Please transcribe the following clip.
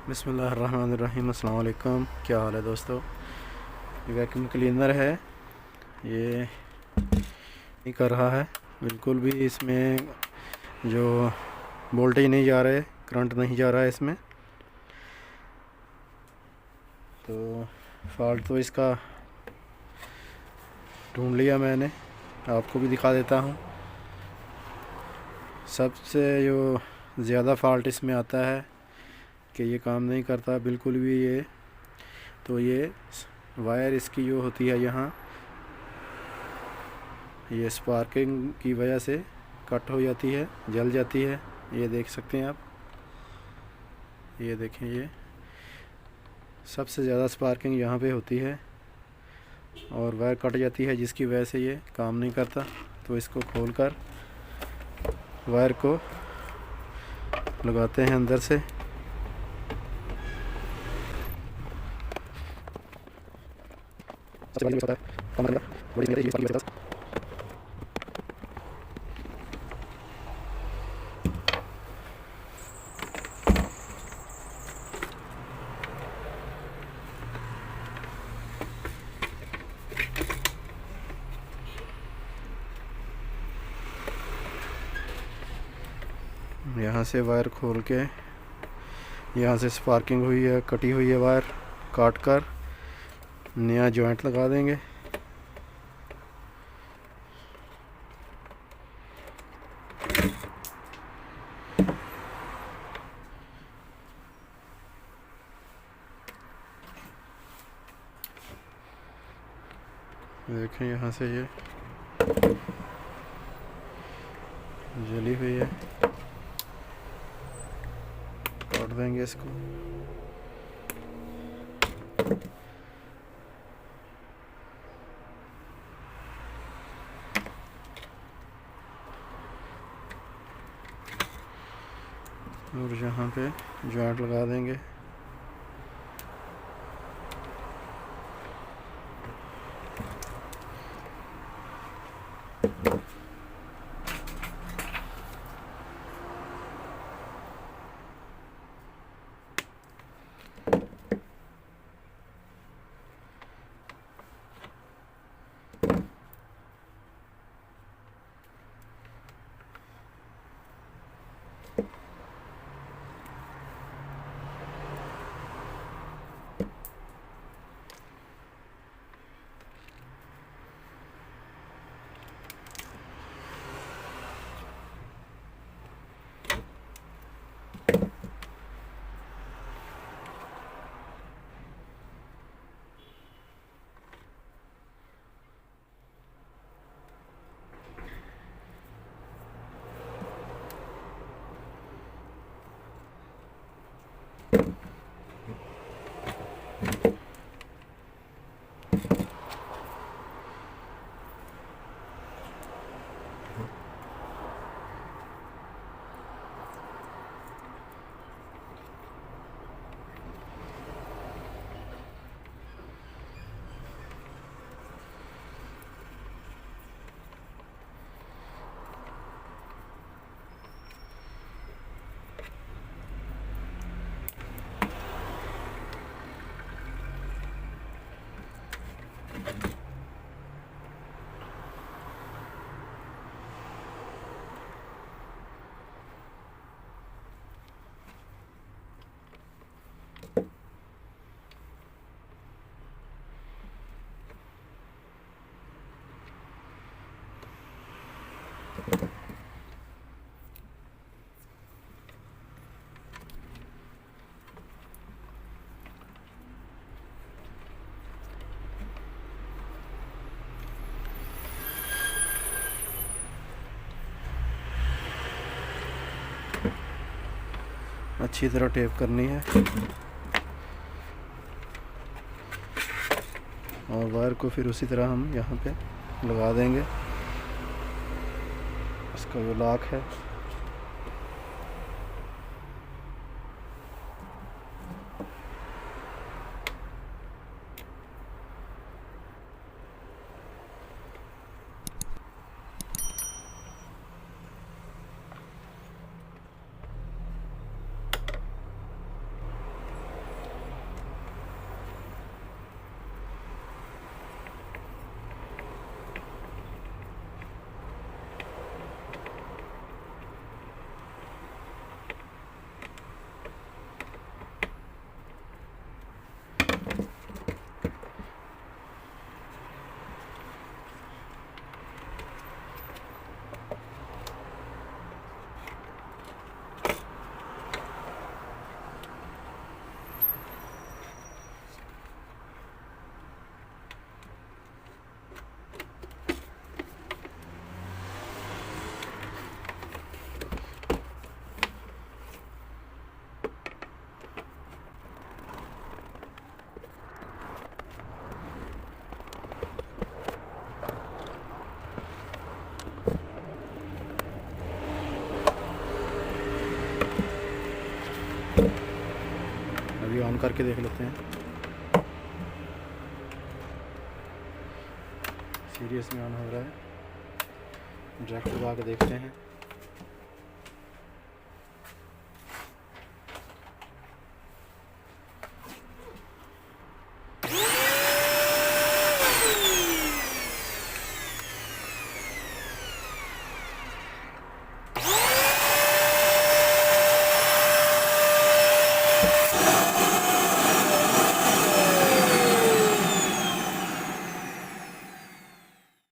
बिस्मिल्लाहिर्रहमानिर्रहीम। अस्सलाम वालेकुम। क्या हाल है दोस्तों। ये वैक्यूम क्लीनर है, ये नहीं कर रहा है बिल्कुल भी। इसमें जो वोल्टेज नहीं जा रहा है, करंट नहीं जा रहा है इसमें। तो फॉल्ट तो इसका ढूंढ लिया मैंने, आपको भी दिखा देता हूँ। सबसे जो ज़्यादा फॉल्ट इसमें आता है कि ये काम नहीं करता बिल्कुल भी। ये वायर इसकी जो होती है यहाँ, ये स्पार्किंग की वजह से कट हो जाती है, जल जाती है। ये देख सकते हैं आप, ये देखें, ये सबसे ज़्यादा स्पार्किंग यहाँ पे होती है और वायर कट जाती है, जिसकी वजह से ये काम नहीं करता। तो इसको खोलकर वायर को लगाते हैं अंदर से। यहाँ से वायर खोल के, यहाँ से स्पार्किंग हुई है, कटी हुई है वायर, काट कर नया जॉइंट लगा देंगे। देखें, यहाँ से ये जली हुई है, काट देंगे इसको। और यहाँ पे जॉइंट लगा देंगे। अच्छी तरह टेप करनी है और वायर को फिर उसी तरह हम यहाँ पे लगा देंगे। इसका जो लॉक है, अभी ऑन करके देख लेते हैं। सीरियस में ऑन हो रहा है। ड्रैग दबा के देखते हैं।